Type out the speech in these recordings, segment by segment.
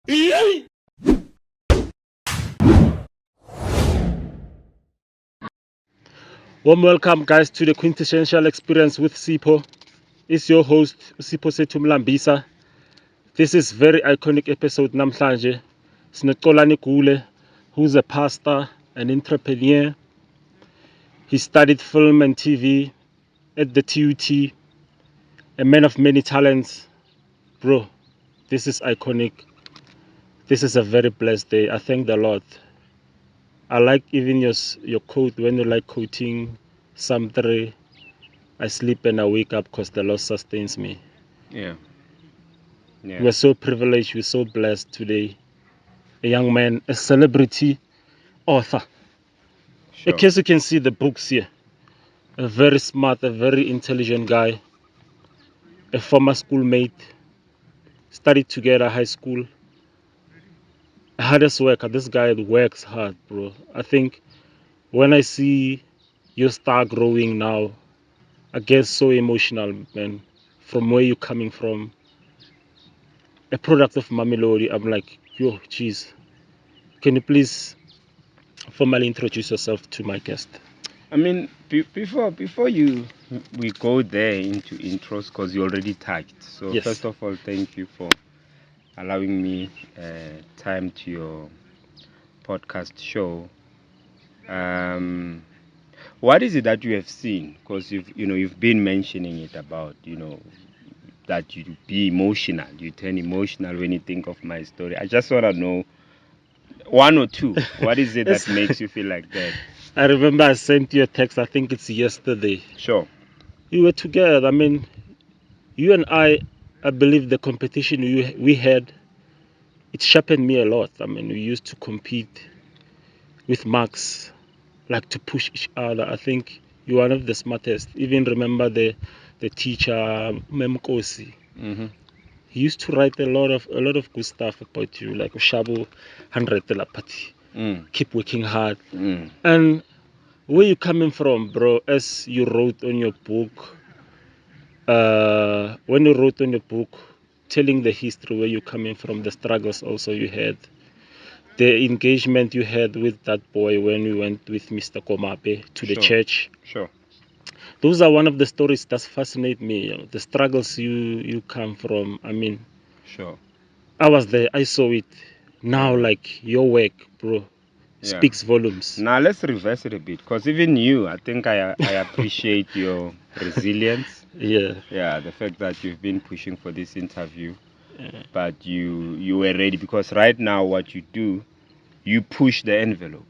Warm welcome, guys, to the Quintessential Experience with Sipho. It's your host, Sipho Setumlambisa. This is very iconic episode namhlanje. Xolani Gule, who's a pastor, an entrepreneur. He studied film and TV at the TUT, a man of many talents. Bro, this is iconic. This is a very blessed day. I thank the Lord. I like even your quote when you like quoting Psalm 3. I sleep and I wake up because the Lord sustains me. Yeah. We're so privileged, we're so blessed today. A young man, a celebrity author. Sure. In case you can see the books here, a very smart, a very intelligent guy, a former schoolmate, studied together high school. Hardest worker, this guy works hard, bro. I think when I see your star growing now, I get so emotional, man, from where you're coming from. A product of Mamelodi, I'm like, yo, jeez. Can you please formally introduce yourself to my guest? I mean, before we go there into intros, because you already touched. So Yes. First of all, thank you for allowing me time to your podcast show. What is it that you have seen? Because you've been mentioning it about that you be emotional, you turn emotional when you think of my story. I just want to know one or two. What is it that makes you feel like that? I remember I sent you a text, I think it's yesterday. Sure. We were together. I mean, you and I believe the competition we had, it sharpened me a lot. I mean, we used to compete with marks, like to push each other. I think you're one of the smartest. Even remember the teacher, Memkosi. Mm-hmm. He used to write a lot of good stuff about you, like Shabu 100 Telapati. Keep working hard. And where you coming from, bro, as you wrote on your book, when you wrote on your book, telling the history where you're coming from, the struggles also you had, the engagement you had with that boy when we went with Mr. Komape to the church. Sure. Those are one of the stories that fascinate me, the struggles you come from. I mean, Sure. I was there, I saw it. Now, like, your work, bro, speaks volumes. Now let's reverse it a bit, because even you, I think I appreciate your resilience. Yeah. The fact that you've been pushing for this interview, but you were ready, because right now what you do, you push the envelope.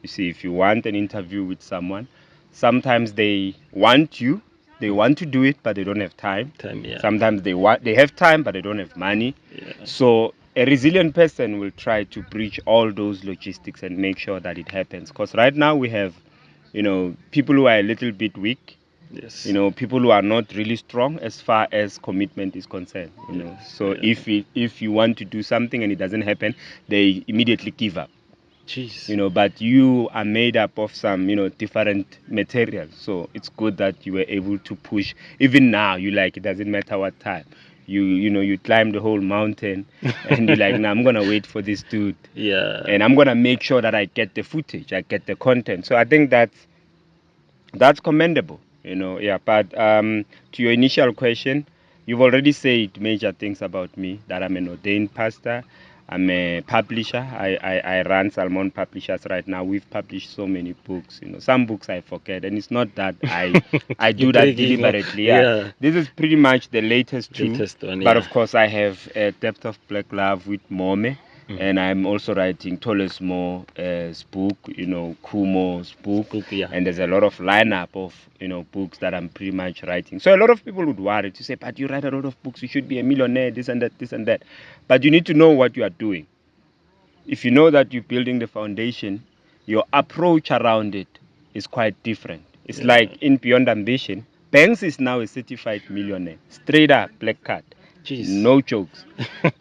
You see, if you want an interview with someone, sometimes they want to do it, but they don't have time. Sometimes they have time, but they don't have money. So a resilient person will try to breach all those logistics and make sure that it happens. Because right now we have, people who are a little bit weak. Yes. People who are not really strong as far as commitment is concerned. So if you want to do something and it doesn't happen, they immediately give up. Jeez. But you are made up of some, different materials. So it's good that you were able to push. Even now, it doesn't matter what time. You climb the whole mountain and you're like, nah, I'm going to wait for this dude. Yeah. And I'm going to make sure that I get the footage, I get the content. So I think that's commendable, But to your initial question, you've already said major things about me, that I'm an ordained pastor. I'm a publisher. I run Salmon Publishers right now. We've published so many books. Some books I forget, and it's not that I do that deliberately. Yeah. This is pretty much the latest one. But of course, I have a Depth of Black Love with Mome. And I'm also writing Tolesmo's book, Kumo's book. And there's a lot of lineup of, books that I'm pretty much writing. So a lot of people would worry to say, but you write a lot of books, you should be a millionaire, this and that, this and that. But you need to know what you are doing. If you know that you're building the foundation, your approach around it is quite different. It's like in Beyond Ambition, Banks is now a certified millionaire, straight up, black card. Jeez. No jokes.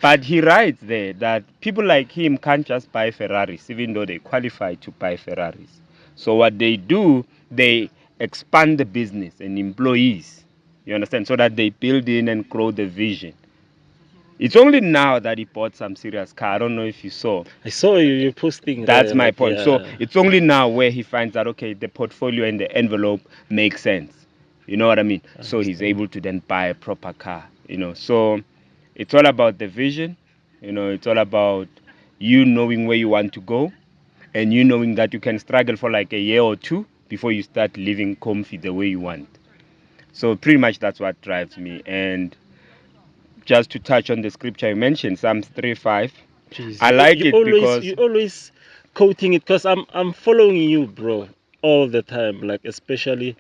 But he writes there that people like him can't just buy Ferraris, even though they qualify to buy Ferraris. So what they do, they expand the business and employees, you understand, so that they build in and grow the vision. It's only now that he bought some serious car. I don't know if you saw. I saw you posting That's there, my like, point. So yeah. it's only now where he finds that, okay, the portfolio and the envelope makes sense. You know what I mean? I So he's understand. able to then buy a proper car. So it's all about the vision. It's all about you knowing where you want to go, and you knowing that you can struggle for like a year or two before you start living comfy the way you want. So pretty much that's what drives me. And just to touch on the scripture you mentioned, Psalms 3:5. Jeez, I you, like you it always because you always quoting it because I'm following you, bro, all the time. Like, especially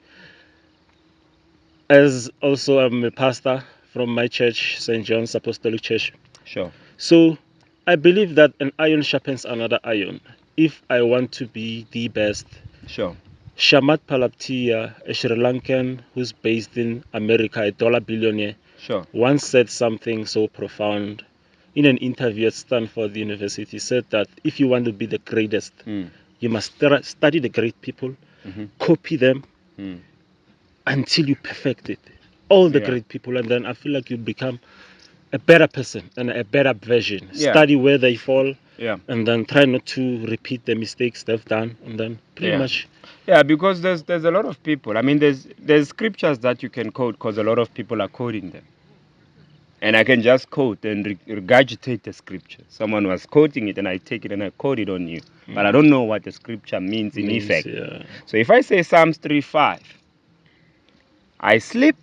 as also I'm a pastor from my church, St. John's Apostolic Church. sure, So I believe that an iron sharpens another iron. If I want to be the best, sure, Shamat Palaptia, a Sri Lankan who's based in America, a dollar billionaire, sure. once said something so profound in an interview at Stanford University. He said that if you want to be the greatest, Mm. you must study the great people, Mhm. copy them Mm. until you perfect it. All the Yeah. great people, and then I feel like you become a better person and a better version. Yeah. Study where they fall, Yeah. and then try not to repeat the mistakes they've done, and then pretty Yeah. much. Yeah, because there's a lot of people. I mean, there's scriptures that you can quote because a lot of people are quoting them, and I can just quote and regurgitate the scripture. Someone was quoting it, and I take it and I quote it on you, but I don't know what the scripture means in Means, effect. yeah. So if I say Psalms 3:5, I sleep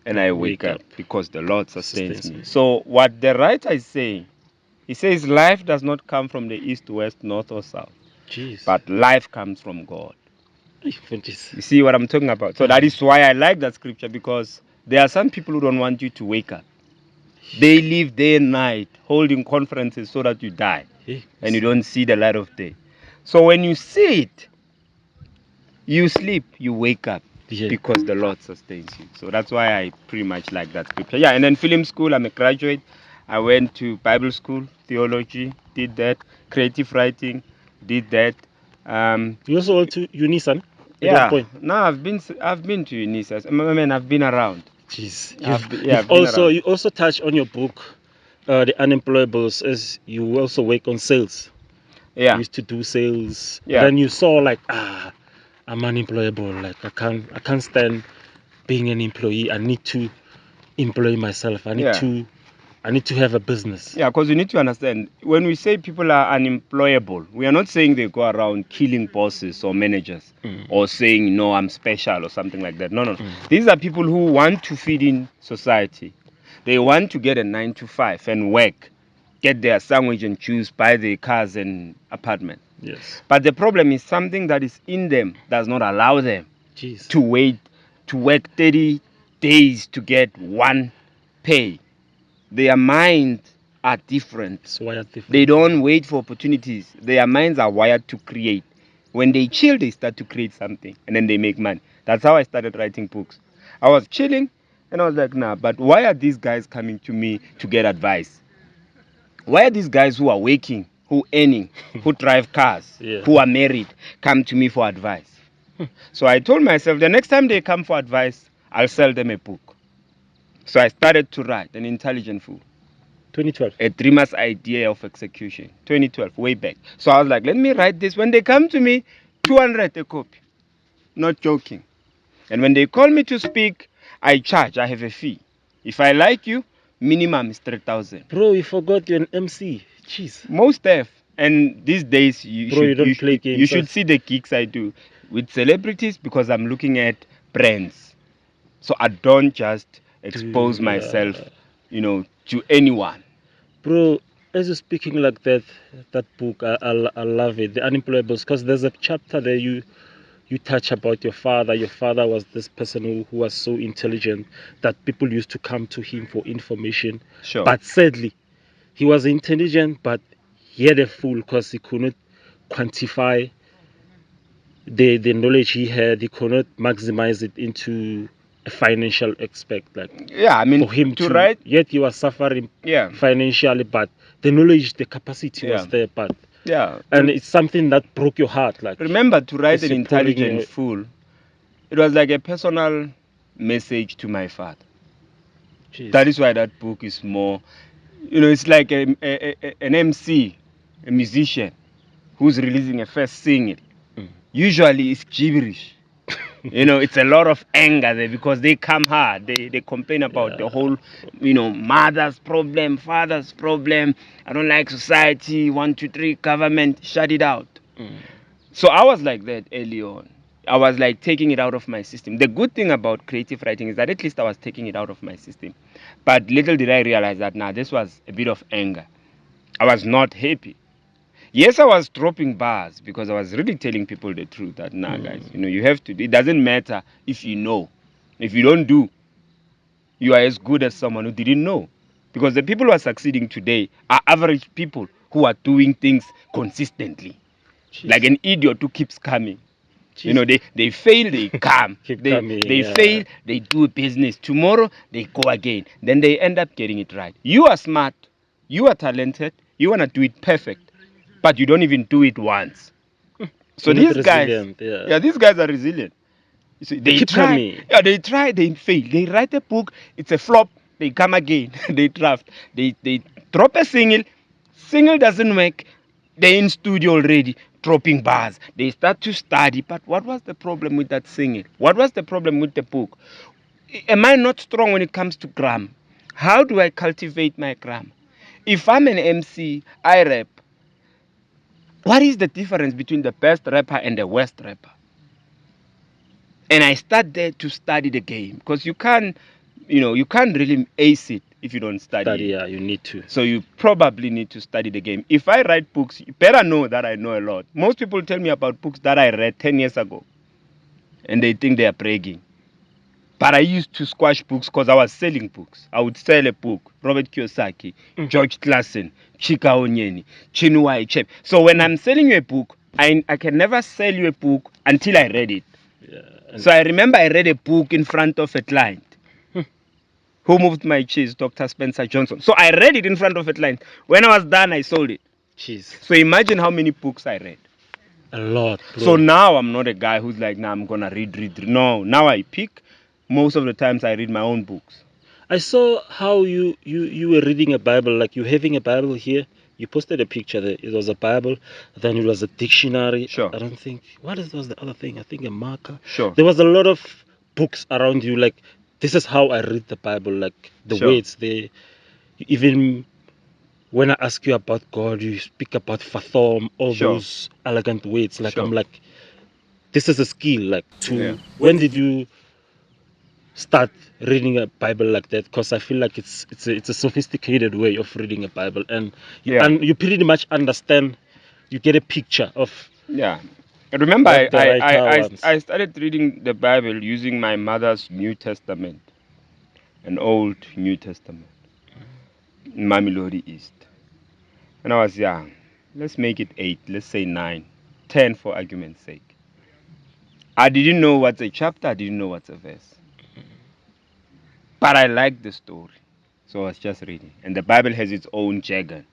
and I wake up because the Lord sustains me. So what the writer is saying, he says life does not come from the east, west, north, or south, Jeez. but life comes from God. Jeez. You see what I'm talking about? So that is why I like that scripture, because there are some people who don't want you to wake up. They live day and night holding conferences so that you die and you don't see the light of day. So when you see it, you sleep, you wake up because the Lord sustains you. So that's why I pretty much like that scripture. Yeah, and then film school, I'm a graduate. I went to Bible school, theology, did that, creative writing, did that. You also went to Unisan at one Yeah, point. no, I've been to Unisas. I mean, I've been around. Jeez, I've been around. you also touched on your book, the unemployables, as you also work on sales. You Yeah, used to do sales, but yeah, then you saw like, I'm unemployable. Like, I can't stand being an employee. I need to employ myself. yeah. I need to have a business. Yeah, because you need to understand, when we say people are unemployable, we are not saying they go around killing bosses or managers or saying, no, I'm special or something like that. No, no. These are people who want to feed in society. They want to get a 9 to 5 and work, get their sandwich and juice, buy their cars and apartment. Yes. But the problem is something that is in them does not allow them Jeez. to wait, to work 30 days to get one pay. Their minds are different. It's wired different. They don't wait for opportunities. Their minds are wired to create. When they chill, they start to create something and then they make money. That's how I started writing books. I was chilling and I was like, nah, but why are these guys coming to me to get advice? Why are these guys who are working, who earning, who drive cars, Yeah. who are married, come to me for advice? So I told myself the next time they come for advice, I'll sell them a book. So I started to write An Intelligent Fool. 2012. A dreamer's idea of execution. 2012, way back. So I was like, let me write this. When they come to me, 200 a copy. Not joking. And when they call me to speak, I charge. I have a fee. If I like you, minimum is 3,000. Bro, you forgot you're an MC. Jeez. Most have. And these days, Bro, you don't play you games. should see the gigs I do with celebrities, because I'm looking at brands. So I don't just expose myself, to anyone. Bro, as you're speaking like that book, I love it. The Unemployables, because there's a chapter there you touch about your father. Your father was this person who was so intelligent that people used to come to him for information. Sure. But sadly, he was intelligent, but he had a fool because he could not quantify the knowledge he had. He could not maximize it into a financial aspect. Like, Yeah, I mean, for him to to, write, yet he was suffering yeah, financially, but the knowledge, the capacity was there. But yeah. and it's something that broke your heart. Like, Remember, to write as An you're pouring Intelligent Fool, it was like a personal message to my father. Jeez. That is why that book is more You know, it's like an MC, a musician, who's releasing a first single. Usually it's gibberish. You know, it's a lot of anger there because they come hard. They complain about the whole, mother's problem, father's problem. I don't like society. 1, 2, 3, government, shut it out. So I was like that early on. I was like taking it out of my system. The good thing about creative writing is that at least I was taking it out of my system. But little did I realize that now this was a bit of anger. I was not happy. Yes, I was dropping bars because I was really telling people the truth that guys, you have to. It doesn't matter if you know. If you don't do, you are as good as someone who didn't know. Because the people who are succeeding today are average people who are doing things consistently. Jeez. Like an idiot who keeps coming. Jeez. You know, they fail, they come. Keep they coming, they yeah. fail, they do business. Tomorrow they go again. Then they end up getting it right. You are smart, you are talented, you wanna do it perfect, but you don't even do it once. So You're not these guys, resilient, yeah. these guys are resilient. You see, They they keep try, coming. they try, they fail. They write a book, it's a flop. They come again. They draft. They drop a single. Single doesn't work. They're in studio already, dropping bars. They start to study. But what was the problem with that single? What was the problem with the book? Am I not strong when it comes to grammar? How do I cultivate my grammar? If I'm an MC, I rap. What is the difference between the best rapper and the worst rapper? And I start there to study the game because you can't really ace it if you don't study it. Yeah, you need to. So you probably need to study the game. If I write books, you better know that I know a lot. Most people tell me about books that I read 10 years ago and they think they are bragging. But I used to squash books because I was selling books. I would sell a book, Robert Kiyosaki, George Clason, Chika Onyeni, Chinua Achebe. So when I'm selling you a book, I can never sell you a book until I read it. Yeah. So I remember I read a book in front of a client. Who Moved My Cheese, Dr. Spencer Johnson. So I read it in front of a client. When I was done, I sold it. Jeez. So imagine how many books I read. A lot, bro. So now I'm not a guy who's like, I'm going to read. No, now I pick. Most of the times I read my own books. I saw how you were reading a Bible, like you having a Bible here. You posted a picture there. It was a Bible, then it was a dictionary. Sure. I don't think, was the other thing? I think a marker. Sure. There was a lot of books around you, like, this is how I read the Bible, like the Sure. words there. Even when I ask you about God, you speak about fathom, all Sure. those elegant words. Like, Sure. I'm like, this is a skill, like, to, Yeah. when did you start reading a Bible like that? Because I feel like it's a sophisticated way of reading a Bible, and you pretty much understand. You get a picture of. Yeah. I remember What the writer wants. I started reading the Bible using my mother's New Testament, an old New Testament, Mamelodi East. When I was young, let's make it 8, let's say 9, 10 for argument's sake. I didn't know what's a chapter, I didn't know what's a verse. But I liked the story. So I was just reading. And the Bible has its own jargon.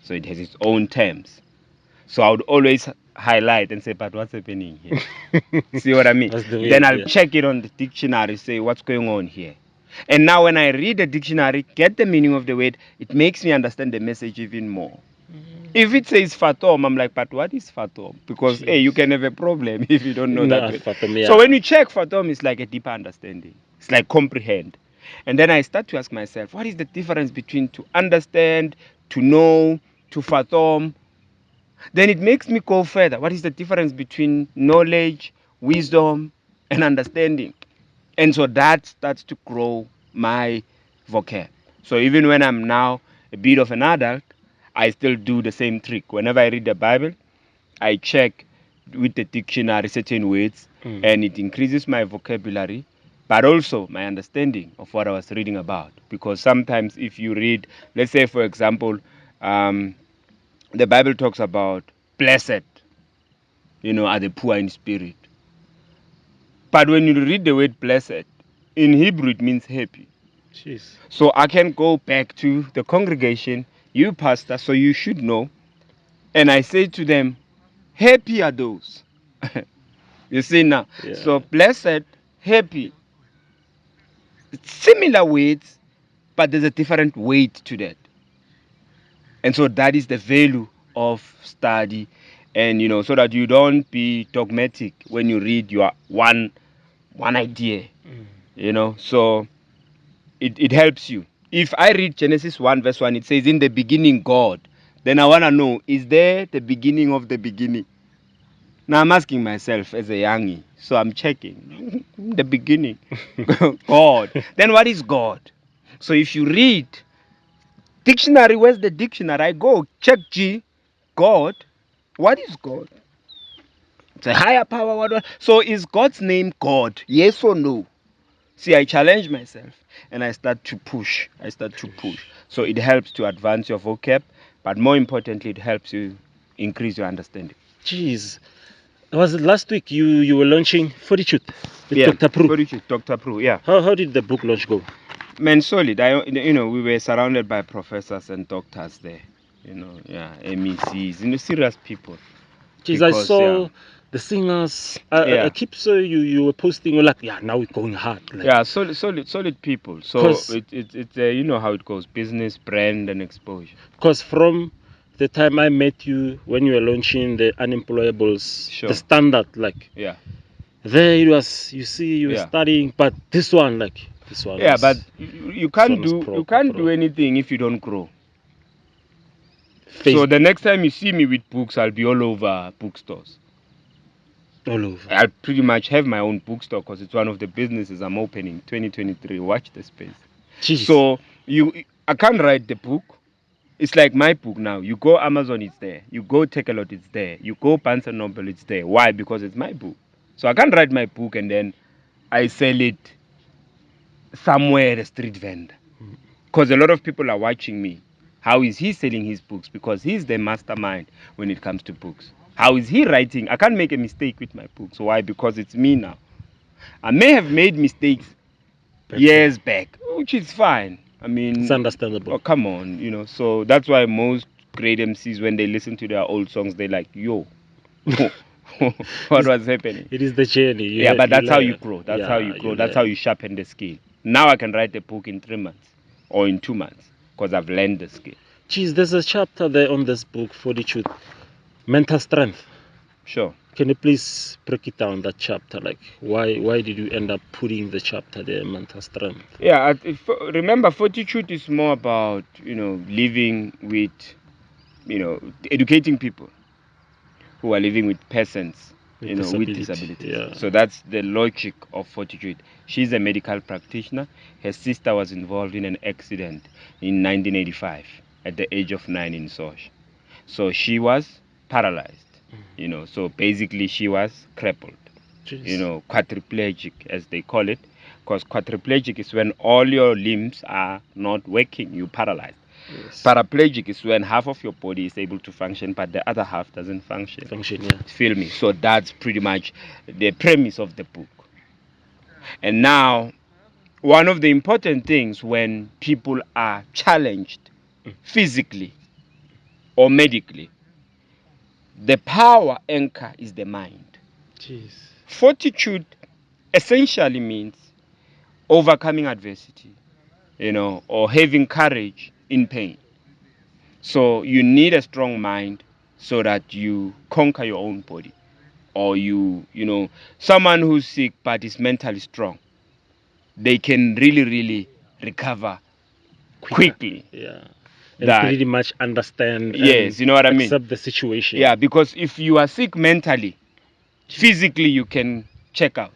So it has its own terms. So I would always highlight and say, but what's happening here? See what I mean? Then I'll check it on the dictionary, say, what's going on here? And now when I read the dictionary, get the meaning of the word, it makes me understand the message even more. If it says fathom, I'm like, but what is fathom? Because hey, you can have a problem if you don't know that word. Fathom, yeah. So when you check fathom, it's like a deeper understanding. It's like comprehend. And then I start to ask myself, what is the difference between to understand, to know, to fathom? Then it makes me go further. What is the difference between knowledge, wisdom, and understanding? And so that starts to grow my vocab. So even when I'm now a bit of an adult, I still do the same trick. Whenever I read the Bible, I check with the dictionary certain words, and it increases my vocabulary, but also my understanding of what I was reading about. Because sometimes if you read, let's say for example, the Bible talks about blessed, are the poor in spirit. But when you read the word blessed, in Hebrew it means happy. Jeez. So I can go back to the congregation, you pastor, so you should know. And I say to them, happy are those. You see now. Yeah. So blessed, happy. It's similar words, but there's a different weight to that. And so that is the value of study, and so that you don't be dogmatic when you read your one idea. So it helps you. If I read Genesis 1 verse 1, it says, in the beginning God, then I want to know, is there the beginning of the beginning? Now I'm asking myself as a youngie, so I'm checking the beginning. God. Then what is God? So if you read dictionary, where's the dictionary? I go check G, God. What is God? It's a higher power. So is God's name God? Yes or no? See, I challenge myself and I start to push. So it helps to advance your vocab, but more importantly, it helps you increase your understanding. Jeez. Was it last week you were launching Fortitude with Yeah, Dr. Prue? Fortitude, Dr. Prue, yeah. How did the book launch go? Man, solid. We were surrounded by professors and doctors there. MECs, serious people. Jeez, I Because, saw the singers. I keep saying you were posting like, yeah, now we're going hard. Like, yeah, solid people. So it's you know how it goes: business, brand, and exposure. Because from the time I met you when you were launching the unemployables, Sure. the standard, like, Yeah. there it was. You see, you were Yeah. studying, but this one Yeah, was, but you this can't one was do you can't do proper. anything if you don't grow. Face So the next time you see me with books, I'll be all over bookstores. all over. I'll pretty much have my own bookstore because it's one of the businesses I'm opening 2023. Watch the space. Jeez. So I can't write the book. It's like my book now. You go Amazon, it's there. You go Take a Lot, it's there. You go Barnes and Noble, it's there. Why? Because it's my book. So I can't write my book and then I sell it somewhere at a street vendor. Because a lot of people are watching me. How is he selling his books? Because he's the mastermind when it comes to books. How is he writing? I can't make a mistake with my books. Why? Because it's me now. I may have made mistakes years back, which is fine. I mean, it's understandable. Oh, come on. So that's why most great MCs, when they listen to their old songs, they're like, yo, what was happening? It is the journey. Yeah, but that's how you grow. That's how you grow. That's how learn. you sharpen the skill. Now I can write a book in 3 months or in 2 months because I've learned the skill. Geez, there's a chapter there on this book, Fortitude, mental strength. Sure. Can you please break it down, that chapter? Like, why did you end up putting the chapter there, mental strength? Yeah, remember, Fortitude is more about, living with, educating people who are living with persons, with disabilities. Yeah. So that's the logic of Fortitude. She's a medical practitioner. Her sister was involved in an accident in 1985 at the age of 9 in Sosh. So she was paralyzed, so basically she was crippled, Jeez. quadriplegic as they call it, because quadriplegic is when all your limbs are not working, you're paralyzed. Yes. Paraplegic is when half of your body is able to function, but the other half doesn't function. Yeah. Feel me? So that's pretty much the premise of the book. And now, one of the important things when people are challenged physically or medically, the power anchor is the mind. Jeez. Fortitude essentially means overcoming adversity, or having courage in pain. So you need a strong mind so that you conquer your own body. Or someone who's sick but is mentally strong, they can really, really recover quickly. Yeah. And pretty much understand and you know what I mean? accept the situation. Yeah, because if you are sick mentally, physically you can check out.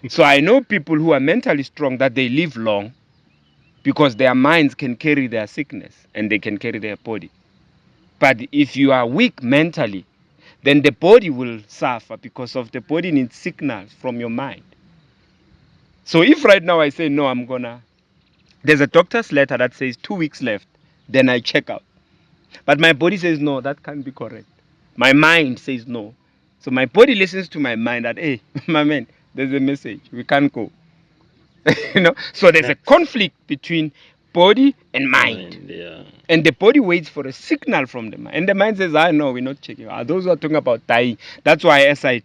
So I know people who are mentally strong that they live long because their minds can carry their sickness and they can carry their body. But if you are weak mentally, then the body will suffer because of the body needs signals from your mind. So if right now I say, no, there's a doctor's letter that says 2 weeks left, then I check out. But my body says, no, that can't be correct. My mind says no. So my body listens to my mind that, hey, my man, there's a message. We can't go. So there's a conflict between body and mind. Yeah. And the body waits for a signal from the mind. And the mind says, no, we're not checking. Those who are talking about dying. That's why as I,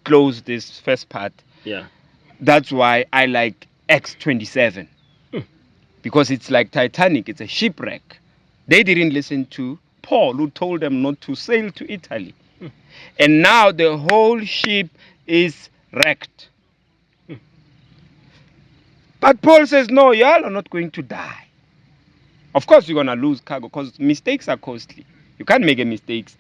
close this first part, Yeah. that's why I like X27. Because it's like Titanic. It's a shipwreck. They didn't listen to Paul, who told them not to sail to Italy. And now the whole ship is wrecked. But Paul says, no, y'all are not going to die. Of course, you're going to lose cargo because mistakes are costly. You can't make a mistake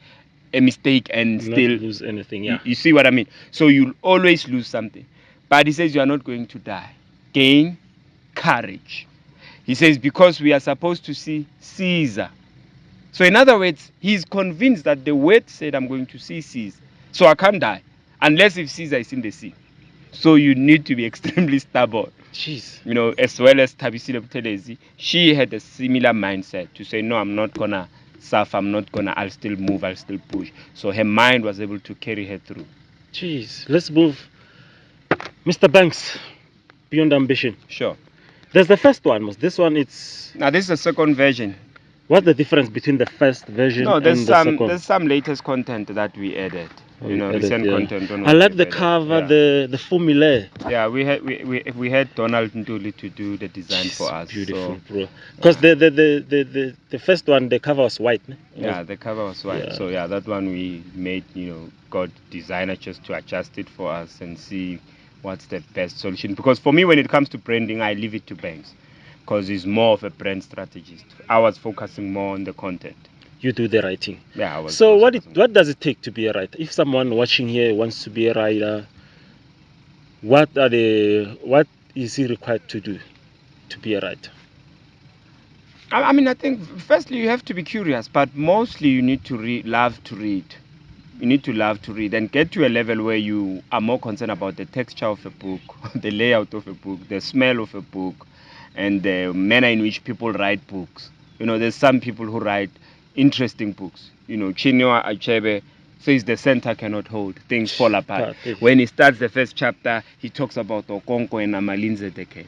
and Not still lose anything, yeah. you see what I mean? So you'll always lose something. But he says you are not going to die. Gain courage. He says because we are supposed to see Caesar. So in other words, he's convinced that the word said I'm going to see Caesar. So I can't die unless if Caesar is in the sea. So you need to be extremely stubborn. Jeez. You know, as well as Tabisile Butelezi, she had a similar mindset to say, no, I'm not gonna suffer, I'll still move, I'll still push. So her mind was able to carry her through. Jeez. Let's move. Mr. Banks, Beyond Ambition. Sure. There's the first one. This one, it's... Now this is the second version. What's the difference between the first version No, and the second? there's some latest content that we added. Oh, You know, edit, recent yeah. content. On I what like we've the added. cover, Yeah. the formula. Yeah, we had Donald Ntuli to do the design for us. Beautiful, So, bro. Because the first one, the cover was white. Ne? yeah, the cover was white. Yeah. So yeah, that one we made, got designer just to adjust it for us and see what's the best solution. Because for me, when it comes to branding, I leave it to Banks because he's more of a brand strategist. I was focusing more on the content. You do the writing. Yeah, I was. So focusing. what does it take to be a writer? If someone watching here wants to be a writer, what is he required to do to be a writer? I mean, I think firstly you have to be curious, but mostly you need to love to read. You need to love to read and get to a level where you are more concerned about the texture of a book, the layout of a book, the smell of a book, and the manner in which people write books. There's some people who write interesting books. Chinua Achebe says the center cannot hold, things fall apart. When he starts the first chapter, he talks about Okonko and Amalinze Deke.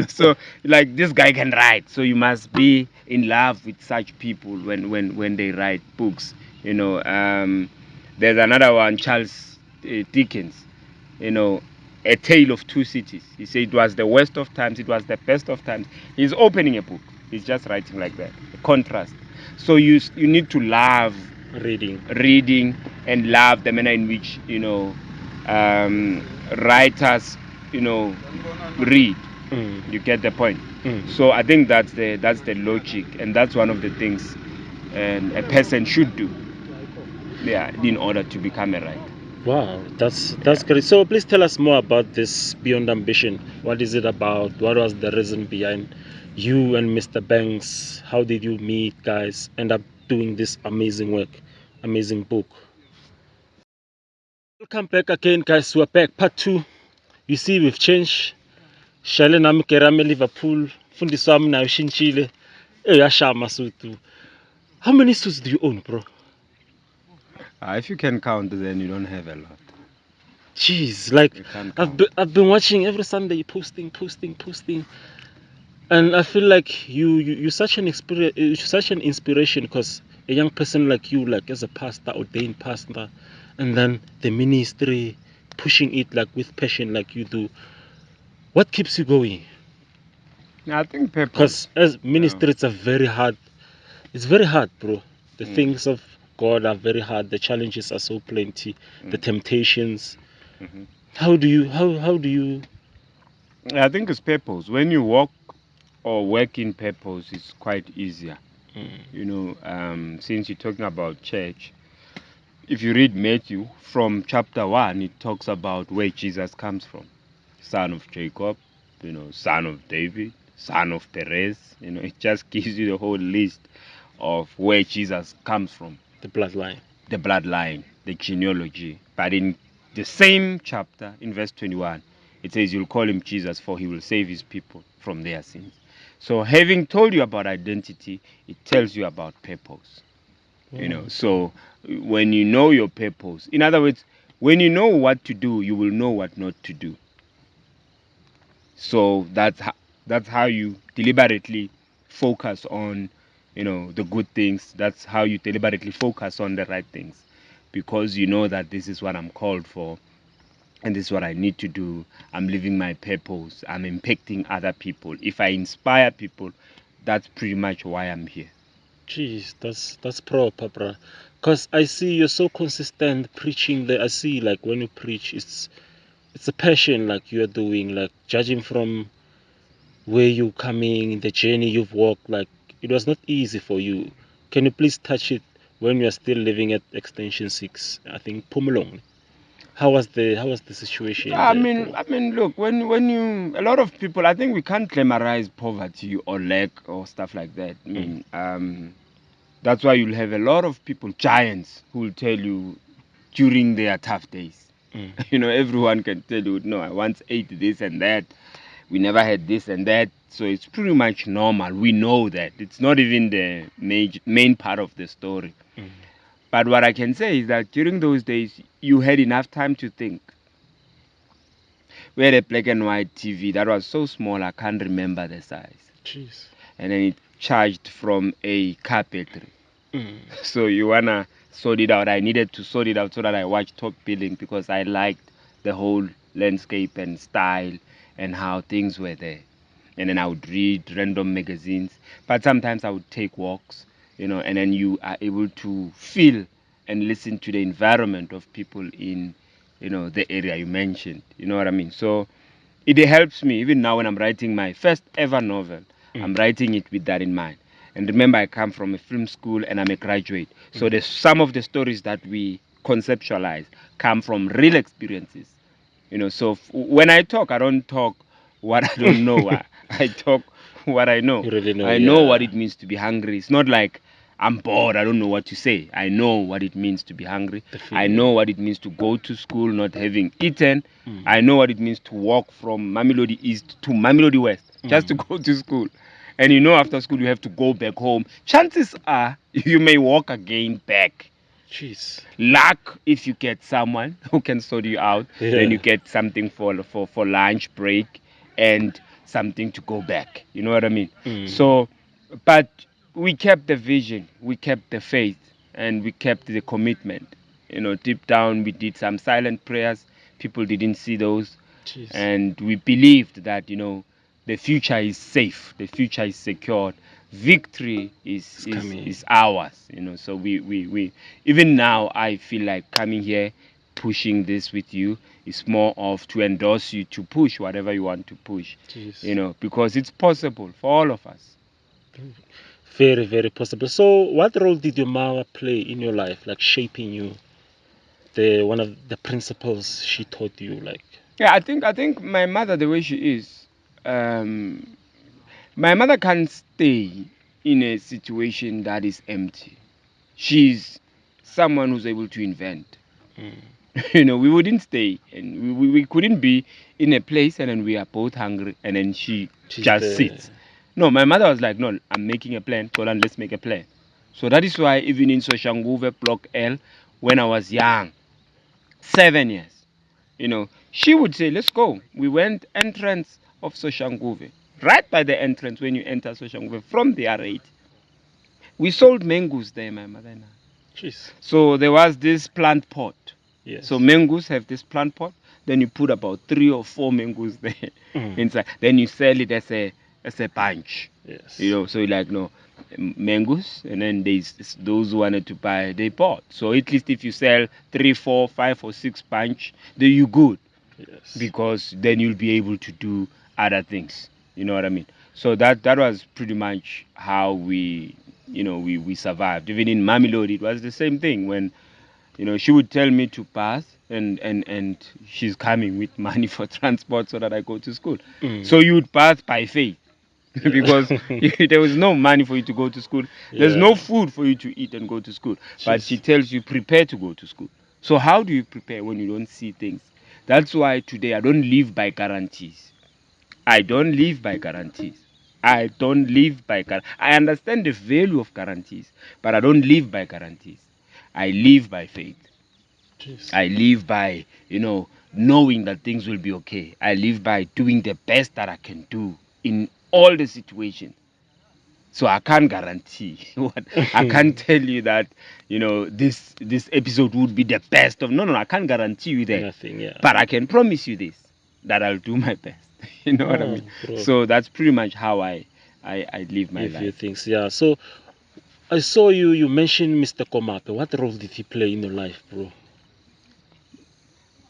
So like this guy can write. So you must be in love with such people when they write books. There's another one, Charles Dickens, A Tale of Two Cities. He said it was the worst of times, it was the best of times. He's opening a book. He's just writing like that. A contrast. So you need to love reading and love the manner in which writers read. You get the point. So I think that's the logic, and that's one of the things a person should do. Yeah, in order to become a writer. Wow, that's great. So please tell us more about this Beyond Ambition. What is it about? What was the reason behind you and Mr. Banks? How did you meet, guys? End up doing this amazing work, amazing book. Welcome back again, guys. We're back, part 2. You see, we've changed. Shale nami kerame Liverpool. Fundiswa wami nayo shintshile. Yashama sutu. How many suits do you own, bro? If you can count, then you don't have a lot. Jeez, like I've been watching every Sunday, posting, and I feel like you're such an inspiration because a young person like you, like as a pastor, ordained pastor, and then the ministry, pushing it like with passion, like you do. What keeps you going? I think purpose. Because as ministry, it's very hard, bro. The things of God are very hard. The challenges are so plenty. The temptations. How do you? I think it's purpose. When you walk or work in purpose, it's quite easier. Since you're talking about church, if you read Matthew from chapter 1, it talks about where Jesus comes from. Son of Jacob, son of David, son of Perez. It just gives you the whole list of where Jesus comes from. The bloodline, the genealogy. But in the same chapter, in verse 21, it says, you'll call him Jesus, for he will save his people from their sins. So having told you about identity, it tells you about purpose. So when you know your purpose, in other words, when you know what to do, you will know what not to do. So that's how you deliberately focus on the good things. That's how you deliberately focus on the right things, because you know that this is what I'm called for and this is what I need to do. I'm living my purpose. I'm impacting other people. If I inspire people, that's pretty much why I'm here. Jeez, that's proper, bruh. Cause I see you're so consistent preaching there. I see like when you preach, it's a passion like you're doing. Like judging from where you coming, the journey you've walked. Like it was not easy for you. Can you please touch it when you are still living at Extension 6? I think Pumulong. How was the situation I there, mean, bro? I mean, look, when you a lot of people, I think we can't glamorize poverty or lack or stuff like that. I Mm. mean, that's why you'll have a lot of people, giants, who will tell you during their tough days. Mm. You know, everyone can tell you, no, I once ate this and that. We never had this and that. So it's pretty much normal. We know that. It's not even the main part of the story. Mm. But what I can say is that during those days, you had enough time to think. We had a black and white TV that was so small, I can't remember the size. Jeez. And then it charged from a car battery. Mm. So you wanna sort it out. I needed to sort it out so that I watched Top Billing because I liked the whole landscape and style and how things were there. And then I would read random magazines. But sometimes I would take walks, and then you are able to feel and listen to the environment of people in, the area you mentioned. You know what I mean? So it helps me even now when I'm writing my first ever novel. Mm. I'm writing it with that in mind. And remember, I come from a film school and I'm a graduate. So Mm. there's some of the stories that we conceptualize come from real experiences. So when I talk, I don't talk what I don't know. I talk what I know. You really know, I know what yeah. it means to be hungry. It's not like I'm bored, I don't know what to say. I know what it means to be hungry. The I feeling. know what it means to go to school not having eaten. Mm. I know what it means to walk from Mamelodi East to Mamelodi West just to Mm. go to school. And after school you have to go back home. Chances are you may walk again back. Jeez. Luck if you get someone who can sort you out, then you Yeah. get something for lunch break and something to go back. You know what I mean? Mm. So, but we kept the vision, we kept the faith, and we kept the commitment. Deep down we did some silent prayers. People didn't see those, Jeez. and we believed that the future is safe, the future is secured, victory is It's is coming. is ours. So we even now I feel like coming here, pushing this with you is more of to endorse you to push whatever you want to push, Jeez. because it's possible for all of us. Very, very possible. So, what role did your mama play in your life, like shaping you? The one of the principles she taught you, like. Yeah, I think my mother, the way she is, um my mother can't stay in a situation that is empty. She's someone who's able to invent. Mm. We wouldn't stay and we couldn't be in a place and then we are both hungry and then she She's just the. sits. No, my mother was like, no, I'm making a plan. So then let's make a plan. So that is why even in Soshanguve Block L, when I was young, 7 years, she would say, let's go. We went entrance of Soshanguve. Right by the entrance when you enter Soshanguve from the R8. We sold mangoes there, my mother and I. Jeez. So there was this plant pot. So Yes. mangoes have this plant pot. Then you put about 3 or 4 mangoes there Mm. inside. Then you sell it as a bunch. Yes. So you like no mangoes, and then there's those who wanted to buy they bought. So at least if you sell 3, 4, 5, or 6 bunch, then you good Yes. because then you'll be able to do other things. You know what I mean? So that was pretty much how we survived. Even in Mamelodi, it was the same thing. When she would tell me to pass, and she's coming with money for transport so that I go to school. Mm. So you would pass by faith because Yeah. there was no money for you to go to school. There's no Yeah. food for you to eat and go to school. But she Jeez. tells you prepare to go to school. So how do you prepare when you don't see things? That's why today I don't live by guarantees. I don't live by guarantees. I don't live by I understand the value of guarantees, but I don't live by guarantees. I live by faith. Jeez. I live by, knowing that things will be okay. I live by doing the best that I can do in all the situations. So I can't guarantee what I can't tell you that, this episode would be the best of no, I can't guarantee you that. Nothing. Yeah. But I can promise you this, that I'll do my best. You know what I Oh, mean? bro. So that's pretty much how I live my A few life. things. Yeah. So, I saw you mentioned Mr. Komape. What role did he play in your life, bro?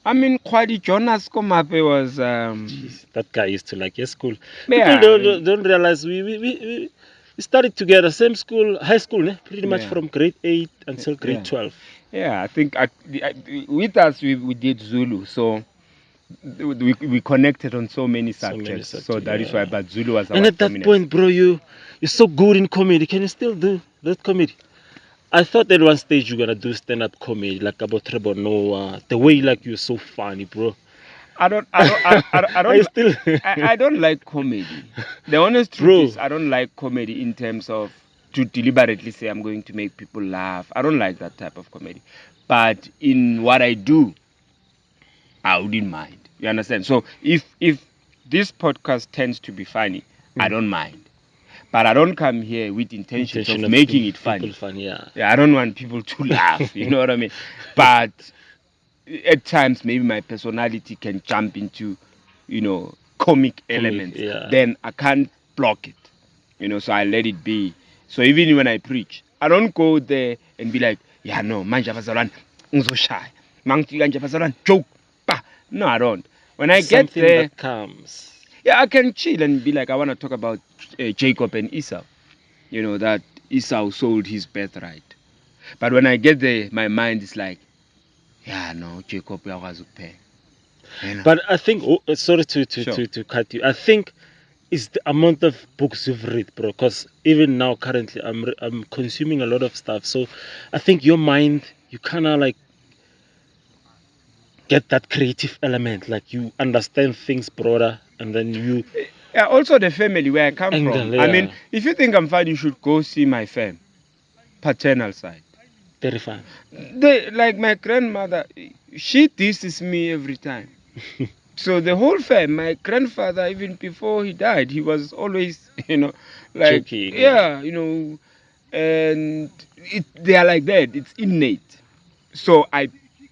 I mean, Kwadi Jonas Komape was, Jeez, that guy used to like your school. People yeah, I mean, don't realize we started together, same school, high school, ne? Pretty much yeah, from grade 8 until grade yeah. 12. Yeah, I think with us we did Zulu, so we connected on so many So many subjects. So subjects, that is why, yeah. but Zulu was And our at that dominance. point, bro, you're so good in comedy. Can you still do that comedy? I thought at one stage you're gonna do stand-up comedy, like about Trevor Noah. The way like you're so funny, bro. I don't, I don't, I don't, I don't, I I don't, still, I don't like comedy. The honest truth bro. is, I don't like comedy in terms of to deliberately say I'm going to make people laugh. I don't like that type of comedy. But in what I do, I wouldn't mind. You understand? So if this podcast tends to be funny, I Mm. don't mind. But I don't come here with intentions Intention of of making it people funny. funny, yeah. Yeah, I don't want people to laugh. You know what I mean? But at times, maybe my personality can jump into, comic Comic, elements. yeah. Then I can't block it. So I let it be. So even when I preach, I don't go there and be like, yeah, no, manje abazalwane ngizoshay. Mangifika nje abazalwane joke. Bah. No, I don't. When I It's get something there, that comes. yeah, I can chill and be like, I want to talk about Jacob and Esau. That Esau sold his birthright. But when I get there, my mind is like, yeah, no, Jacob uyakwazi ukupheka. But I think, sorry Sure. to cut you. I think it's the amount of books you've read, bro. Because even now, currently, I'm consuming a lot of stuff. So I think your mind, you kind of like get that creative element. Like you understand things broader, and then you Yeah, also the family where I come from. angle, I mean, yeah, if you think I'm fine, you should go see my fam, paternal side. terrifying. They like my grandmother. She disses me every time. So the whole fam, my grandfather, even before he died, he was always, like, Joking, yeah. yeah, and they are like that. It's innate. So I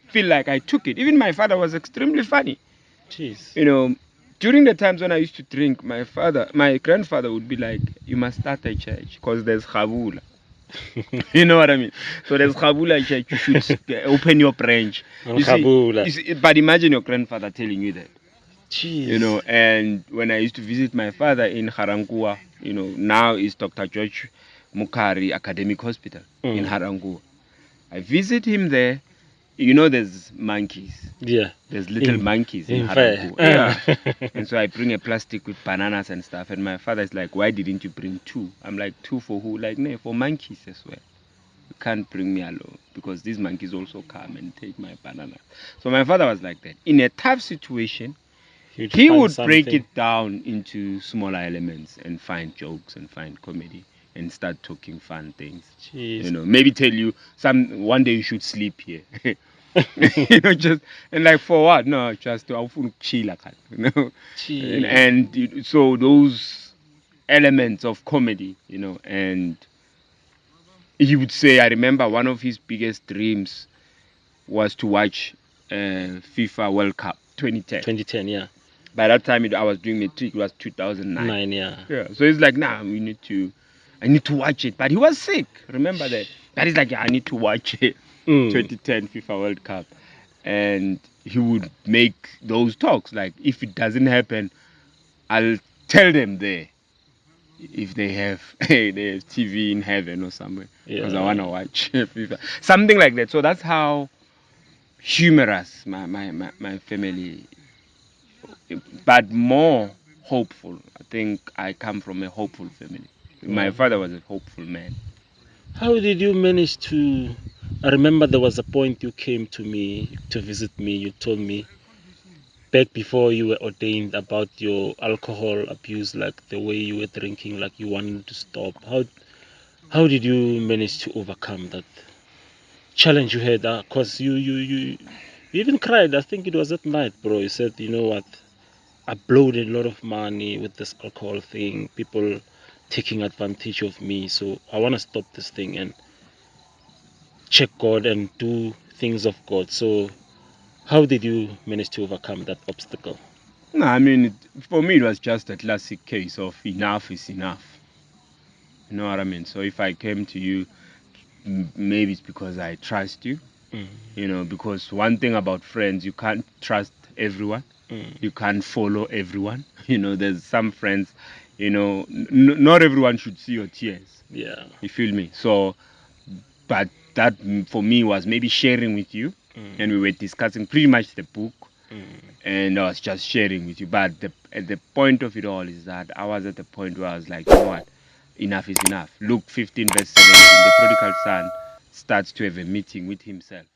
feel like I took it. Even my father was extremely funny. Jeez. You know, During the times when I used to drink, my grandfather would be like, "You must start a church because there's chavula." You know what I mean? So there's chavula church. You should open your branch. Kabula. But imagine your grandfather telling you that. Jeez. And when I used to visit my father in Harangua, now is Dr. George Mukari Academic Hospital in Mm. Harangua. I visit him there. There's monkeys. Yeah. There's little monkeys in Fair. Harangu. Yeah. And so I bring a plastic with bananas and stuff. And my father is like, why didn't you bring two? I'm like, two for who? Like, no, for monkeys as well. You can't bring me alone because these monkeys also come and take my banana. So my father was like that. In a tough situation, You'd he find would break something. it down into smaller elements and find jokes and find comedy and start talking fun things. Jeez. Maybe tell you one day you should sleep here. Just and like for what? No, just to chill, and, Jeez. and so those elements of comedy, and he would say, I remember one of his biggest dreams was to watch FIFA World Cup 2010. 2010, yeah. By that time, I was doing matric. It was 2009. 9, yeah. Yeah, so he's like, nah, I need to watch it. But he was sick. Remember that? But he's like, yeah, I need to watch it. Mm. 2010 FIFA World Cup. And he would make those talks. Like, if it doesn't happen, I'll tell them there if they have TV in heaven or somewhere. Because I want to Yeah. watch FIFA. Something like that. So that's how humorous my family, but more hopeful. I think I come from a hopeful family. My Wow. father was a hopeful man. How did you manage to? I remember there was a point you came to me to visit me. You told me back before you were ordained about your alcohol abuse, like the way you were drinking, like you wanted to stop. How did you manage to overcome that challenge you had? Cause you even cried. I think it was at night, bro. You said, you know what? I blowed a lot of money with this alcohol thing. People taking advantage of me. So I want to stop this thing and check God and do things of God. So how did you manage to overcome that obstacle? No, I mean, for me, it was just a classic case of enough is enough. You know what I mean? So if I came to you, maybe it's because I trust you. You know, because one thing about friends, you can't trust everyone. You can't follow everyone. You know, there's some friends, you know, not everyone should see your tears. Yeah. You feel me? So, but that for me was maybe sharing with you, and we were discussing pretty much the book, and I was just sharing with you. But at the point of it all is that I was at the point where I was like, you know what, enough is enough. Luke 15 verse 17, the prodigal son starts to have a meeting with himself.